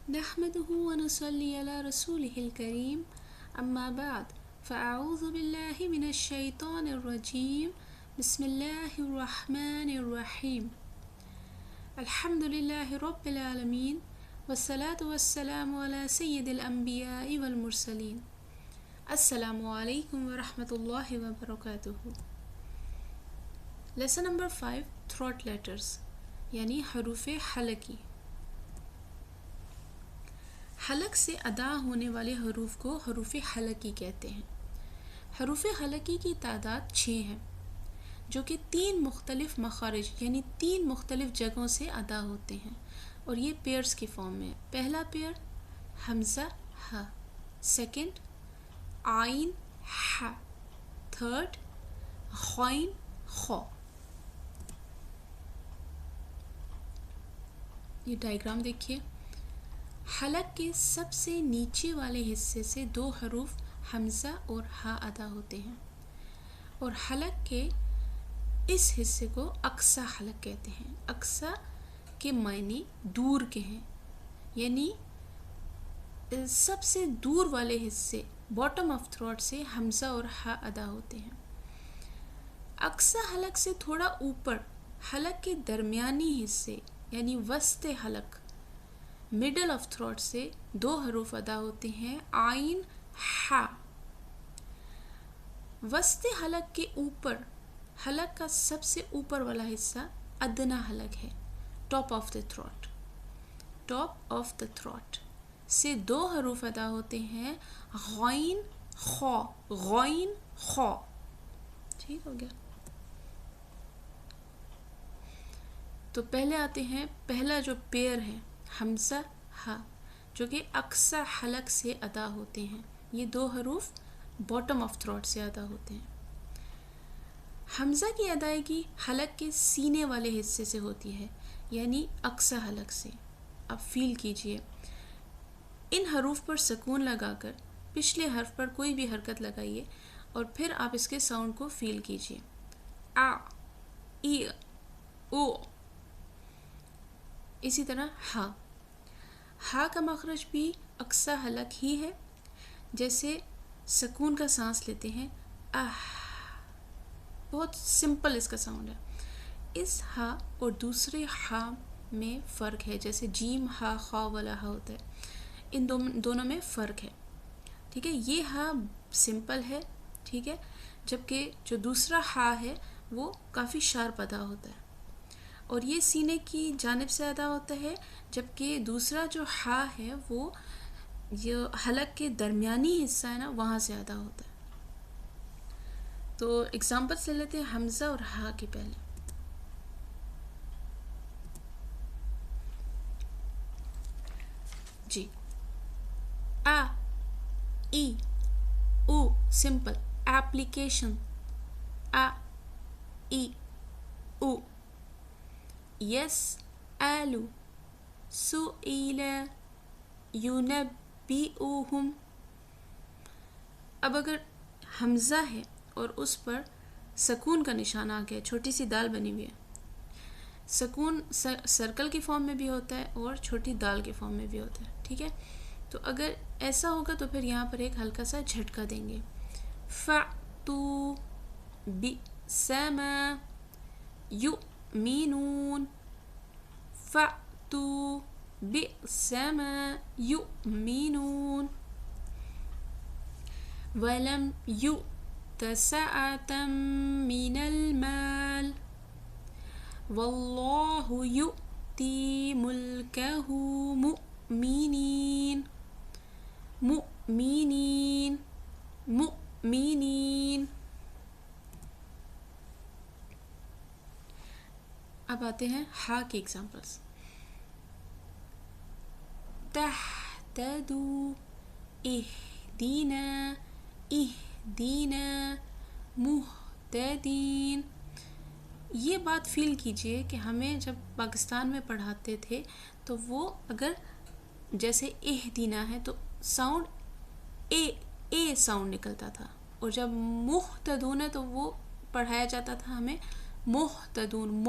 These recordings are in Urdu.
نحمده ونصلي على رسوله الكريم أما بعد فأعوذ بالله من الشيطان الرجيم بسم الله الرحمن الرحيم الحمد لله رب العالمين والصلاة والسلام على سيد الأنبياء والمرسلين السلام علیکم ورحمۃ اللہ وبرکاتہ۔ لیسن نمبر 5 تھروٹ لیٹرز یعنی حروف حلقی۔ حلق سے ادا ہونے والے حروف کو حروف حلقی کہتے ہیں۔ حروف حلقی کی تعداد 6 ہے جو کہ 3 مختلف مخارج یعنی 3 مختلف جگہوں سے ادا ہوتے ہیں اور یہ پیئرز کی فارم میں۔ پہلا پیئر حمزہ ہ، سیکنڈ عین ح، تھرڈ غین خ۔ یہ ڈائیگرام دیکھیے۔ حلق کے سب سے نیچے والے حصے سے 2 حروف حمزہ اور ہا ادا ہوتے ہیں اور حلق کے اس حصے کو اقصی حلق کہتے ہیں۔ اقصی کے معنی دور کے ہیں، یعنی سب سے دور والے حصے باٹم آف تھروٹ سے حمزہ اور ہا ادا ہوتے ہیں۔ اقصی حلق سے تھوڑا اوپر حلق کے درمیانی حصے یعنی وسط حلق مڈل آف تھروٹ سے 2 حروف ادا ہوتے ہیں، عین ح۔ وسط حلق کے اوپر حلق کا سب سے اوپر والا حصہ ادنا حلق ہے، top of the throat. Top of the throat سے 2 حروف ادا ہوتے ہیں، غین خ، غین خ۔ ٹھیک ہو گیا؟ تو پہلے آتے ہیں، پہلا جو پیئر ہے حمزہ ہا جو کہ اقصی حلق سے ادا ہوتے ہیں۔ یہ 2 حروف باٹم آف تھروٹ سے ادا ہوتے ہیں۔ حمزہ کی ادائیگی حلق کے سینے والے حصے سے ہوتی ہے یعنی اقصی حلق سے۔ اب فیل کیجئے، ان حروف پر سکون لگا کر پچھلے حرف پر کوئی بھی حرکت لگائیے اور پھر آپ اس کے ساؤنڈ کو فیل کیجئے۔ آ، ای، او۔ اسی طرح ہا۔ ہا کا مخرج بھی اقصی حلق ہی ہے، جیسے سکون کا سانس لیتے ہیں آہ، بہت سمپل اس کا ساؤنڈ ہے۔ اس ہا اور دوسرے ہا میں فرق ہے، جیسے جیم ہا خا والا ہا ہوتا ہے، ان دونوں میں فرق ہے۔ ٹھیک ہے، یہ ہا سمپل ہے، ٹھیک ہے، جبکہ جو دوسرا ہا ہے وہ کافی شارپ ادا ہوتا ہے اور یہ سینے کی جانب سے ادا ہوتا ہے، جبکہ دوسرا جو ہا ہے وہ یہ حلق کے درمیانی حصہ ہے نا، وہاں سے ادا ہوتا ہے۔ تو ایگزامپلس لے لیتے ہیں حمزہ اور ہا کے پہلے۔ جی، آ، ای، او سمپل، ایپلیکیشن آ، ای، او۔ يسأل سئل ينبئهم۔ اب اگر حمزہ ہے اور اس پر سکون کا نشان آ گیا، چھوٹی سی دال بنی ہوئی ہے، سکون سرکل کی فارم میں بھی ہوتا ہے اور چھوٹی دال کے فارم میں بھی ہوتا ہے، ٹھیک ہے، تو اگر ایسا ہوگا تو پھر یہاں پر ایک ہلکا سا جھٹکا دیں گے۔ فَأْتُوا بِسَمَا يُؤْمِنُونَ، فَأْتُوا بِسَمَا يُؤْمِنُونَ، وَلَمْ يُؤْتَ سَعَةً مِّنَ الْمَالِ، وَاللَّهُ يُؤْتِي مُلْكَهُ مُؤْمِنِينَ، مُؤْمِنِينَ، مُؤْمِنِينَ۔ اب آتے ہیں ہا کی ایگزامپلس۔ تہتدوا، اہدنا، اہدینا، مہتدین۔ یہ بات فیل کیجئے کہ ہمیں جب پاکستان میں پڑھاتے تھے تو وہ اگر جیسے اہدینا ہے تو ساؤنڈ اے ساؤنڈ نکلتا تھا، اور جب مہتدون ہے تو وہ پڑھایا جاتا تھا ہمیں مہتدون،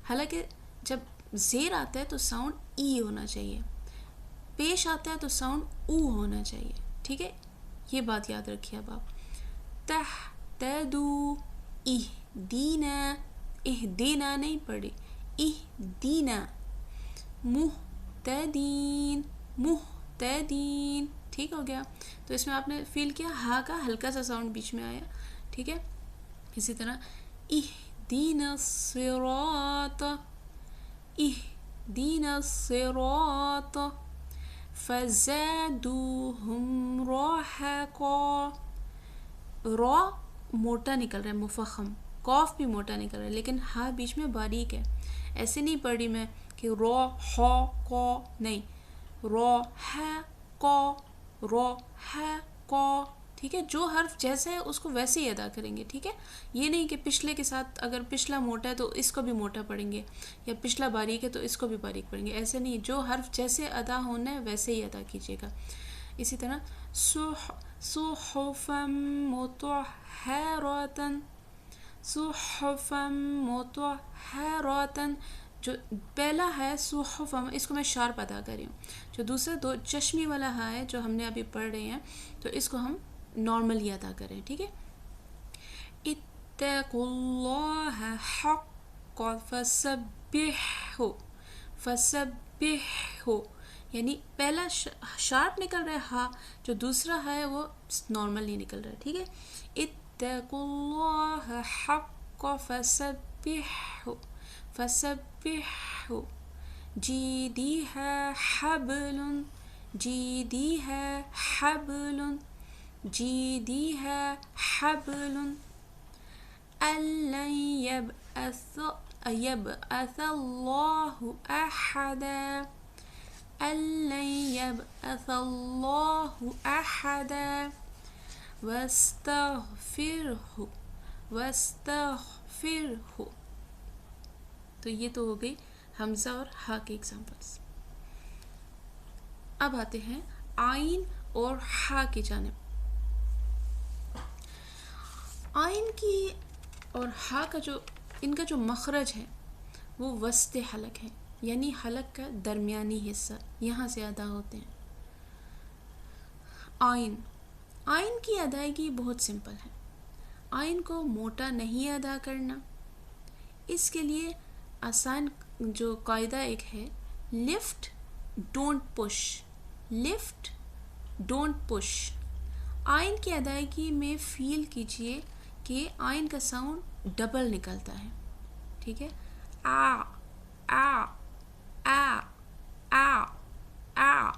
حالانکہ جب زیر آتا ہے تو ساؤنڈ ای ہونا چاہیے۔ پیش آتا ہے تو ساؤنڈ او ہونا چاہیے. ٹھیک ہے, یہ بات یاد رکھیے اب آپ. تہتدوا اہدینا, اہدینا نہیں پڑھے, اہدینا. مہتدین, مہتدین. ٹھیک ہو گیا. تو اس میں آپ نے فیل کیا ہا کا ہلکا سا ساؤنڈ بیچ میں آیا. ٹھیک ہے. اسی طرح اہدینا الصراط, اہدینا الصراط فزادوہم رہقا. را موٹا نکل رہا ہے, مفخم. قاف بھی موٹا نکل رہا ہے, لیکن ہا بیچ میں باریک ہے. ایسے نہیں پڑھ رہی میں کہ را ہا قا, نہیں, را ہے قا, را ہے قا. ٹھیک ہے, جو حرف جیسا ہے اس کو ویسے ہی ادا کریں گے. ٹھیک ہے, یہ نہیں کہ پچھلے کے ساتھ اگر پچھلا موٹا ہے تو اس کو بھی موٹا پڑھیں گے, یا پچھلا باریک ہے تو اس کو بھی باریک پڑھیں گے. ایسے نہیں, جو حرف جیسے ادا ہونا ہے ویسے ہی ادا کیجیے گا. اسی طرح صحفا مطہرۃ, صحفا مطہرۃ. جو پہلا ہے صحفا, اس کو میں شارپ ادا کر رہی ہوں. جو دوسرا دو چشمی والا ہا ہے جو ہم نے ابھی پڑھ رہے ہیں, تو اس کو ہم نارملی ادا کریں. ٹھیک ہے. اتقوا اللہ حق فسبحوا, فسبحوا, یعنی پہلا شارپ نکل رہا ہے ہا, جو دوسرا ہے وہ نارمل نہیں نکل رہا ہے. ٹھیک ہے. اتقوا اللہ حق فسبحوا, فسبحوا. جیدیہا حبل, جیدیہا حبل, جیدیہا حبل. أَلَّن يَبْعَثَ اللَّهُ أَحَدًا, أَلَّن يَبْعَثَ اللَّهُ أَحَدًا. وَاسْتَغْفِرْهُ, وَاسْتَغْفِرْهُ. تو یہ تو ہو گئی حمزہ اور ہا کے ایگزامپلس. اب آتے ہیں آئین اور ہا کی جانب. آئین کی اور ہا کا جو ان کا جو مخرج ہے وہ وسط حلق ہے, یعنی حلق کا درمیانی حصہ, یہاں سے ادا ہوتے ہیں. آئین, آئین کی ادائیگی بہت سمپل ہے. آئین کو موٹا نہیں ادا کرنا. اس کے لیے آسان جو قاعدہ ایک ہے, lift don't push, lift don't push. آئین کی ادائیگی میں فیل کیجئے کہ آئین کا ساؤنڈ ڈبل نکلتا ہے. ٹھیک ہے. آ آ آ آ آ.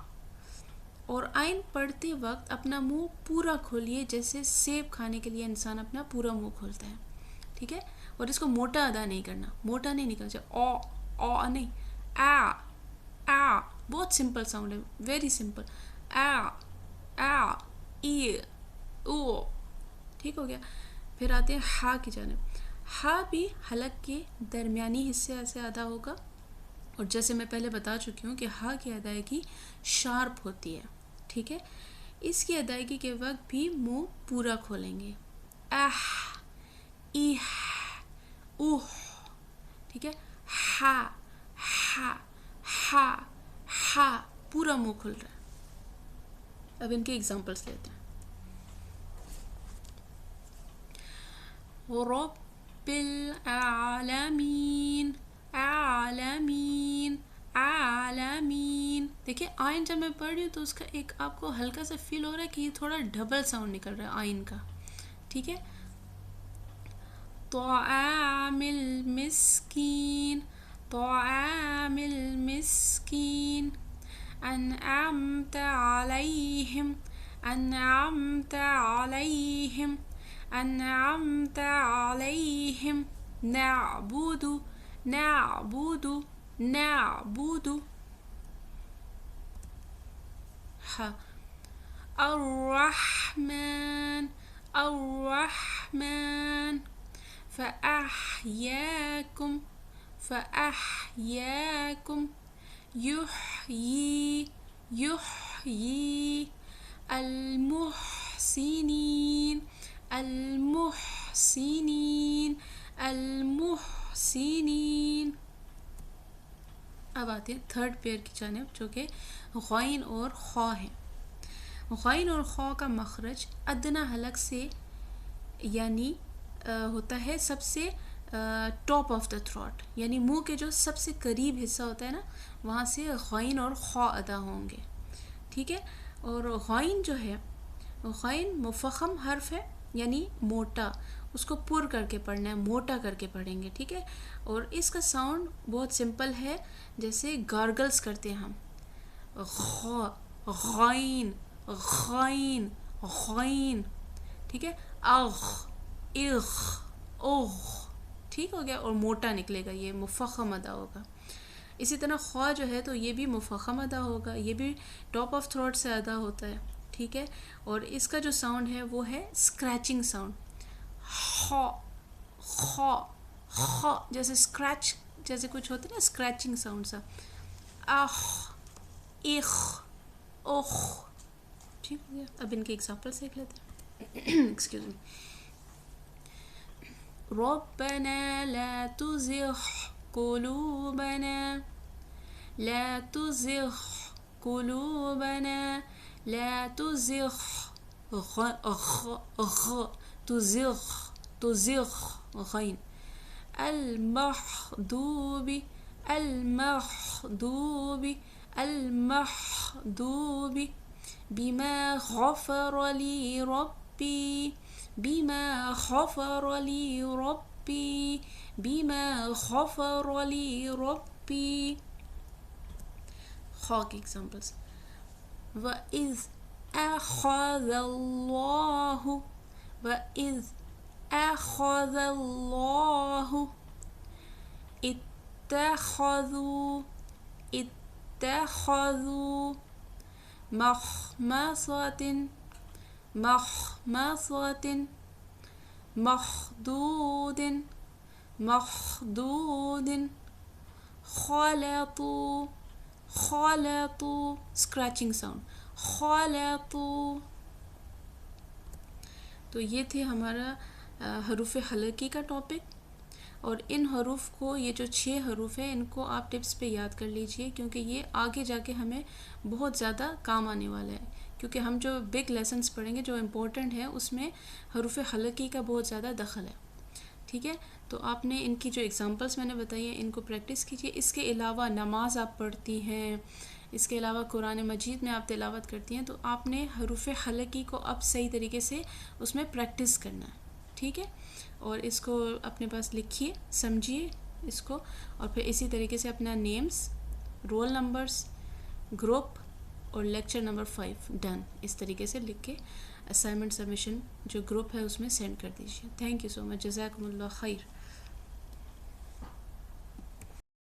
اور آئین پڑھتے وقت اپنا منہ پورا کھولیے, جیسے سیب کھانے کے لیے انسان اپنا پورا منہ کھولتا ہے. ٹھیک ہے. اور اس کو موٹا ادا نہیں کرنا, موٹا نہیں نکلنا چاہیے. او او نہیں, آ آ. بہت سمپل ساؤنڈ ہے, ویری سمپل. آ آ ای او. ٹھیک ہو گیا. پھر آتے ہیں ہا کی جانب. ہا بھی حلق کے درمیانی حصے سے ادا ہوگا, اور جیسے میں پہلے بتا چکی ہوں کہ ہا کی ادائیگی شارپ ہوتی ہے. ٹھیک ہے. اس کی ادائیگی کے وقت بھی منہ پورا کھولیں گے. اح ایح اوہ. ٹھیک ہے. ہا ہا ہا ہا, پورا منہ کھل رہا ہے. اب ان کے ایگزامپلس لیتے ہیں. رب العالمین, عالمین, عالمین. دیکھیں آئین جب میں پڑھ رہی ہوں تو اس کا ایک آپ کو ہلکا سا فیل ہو رہا ہے کہ یہ تھوڑا ڈبل ساؤنڈ نکل رہا ہے آئین کا. ٹھیک ہے. طعام المسکین, طعام المسکین. انعمت علیہم, انعمت علیہم, انعمت علیہم. نعبد, نعبد, نعبد. ہاں. الرحمن, الرحمن. فأحیاکم, فأحیاکم. یحیی, یحیی. المحسنین, المحسنین, المحسنین. اب آتے ہیں تھرڈ پیئر کی جانب جو کہ غین اور خا ہے. غین اور خا کا مخرج ادنی حلق سے یعنی ہوتا ہے سب سے ٹاپ آف دا تھروٹ، یعنی منہ کے جو سب سے قریب حصہ ہوتا ہے نا وہاں سے غین اور خا ادا ہوں گے. ٹھیک ہے. اور غین جو ہے غین مفخم حرف ہے یعنی موٹا، اس کو پر کر کے پڑھنا ہے، موٹا کر کے پڑھیں گے. ٹھیک ہے. اور اس کا ساؤنڈ بہت سمپل ہے، جیسے گارگلز کرتے ہیں ہم، غا غین غین غین. ٹھیک ہے. اغ اغ اغ. ٹھیک ہو گیا. اور موٹا نکلے گا، یہ مفخم ادا ہوگا. اسی طرح خوا جو ہے تو یہ بھی مفخم ادا ہوگا، یہ بھی ٹاپ آف تھروٹ سے ادا ہوتا ہے. ٹھیک ہے. اور اس کا جو ساؤنڈ ہے وہ ہے اسکریچنگ ساؤنڈ، خا خا خا، جیسے اسکریچ جیسے کچھ ہوتا ہے نا اسکریچنگ ساؤنڈ سا. اخ اخ اخ. ٹھیک ہو گیا. اب ان کے ایگزامپلس دیکھ لیتے ہیں. Excuse me. ربنا لا تزغ قلوبنا لا تزغ قلوبنا لا تزغ تزغ تزغ غين المحضوب المحضوب المحضوب بما غفر لي ربي بما غفر لي ربي بما غفر لي ربي. خاک examples. وَإِذْ أَخَذَ اللَّهُ وَإِذْ أَخَذَ اللَّهُ اتَّخَذُوا اتَّخَذُوا مَخْمَصَةً مَخْمَصَةً مَخْدُودٍ مَخْدُودٍ خَلَطُوا خَلَطُوا اسکریچنگ ساؤنڈ خَلَطُوا. تو یہ تھے ہمارا حروف حلقی کا ٹاپک. اور ان حروف کو، یہ جو 6 حروف ہیں ان کو آپ ٹپس پہ یاد کر لیجئے، کیونکہ یہ آگے جا کے ہمیں بہت زیادہ کام آنے والا ہے. کیونکہ ہم جو بگ لیسنس پڑھیں گے جو امپورٹنٹ ہیں اس میں حروف حلقی کا بہت زیادہ دخل ہے. ٹھیک ہے. تو آپ نے ان کی جو ایگزامپلس میں نے بتائی ہیں ان کو پریکٹس کیجئے. اس کے علاوہ نماز آپ پڑھتی ہیں، اس کے علاوہ قرآن مجید میں آپ تلاوت کرتی ہیں، تو آپ نے حروف حلقی کو اب صحیح طریقے سے اس میں پریکٹس کرنا ہے. ٹھیک ہے. اور اس کو اپنے پاس لکھیے، سمجھیے اس کو، اور پھر اسی طریقے سے اپنا نیمز، رول نمبرز، گروپ اور لیکچر نمبر 5 ڈن اس طریقے سے لکھ کے اسائنمنٹ سبمیشن جو گروپ ہے اس میں سینڈ کر دیجیے. تھینک یو سو مچ. جزاکم اللہ خیر.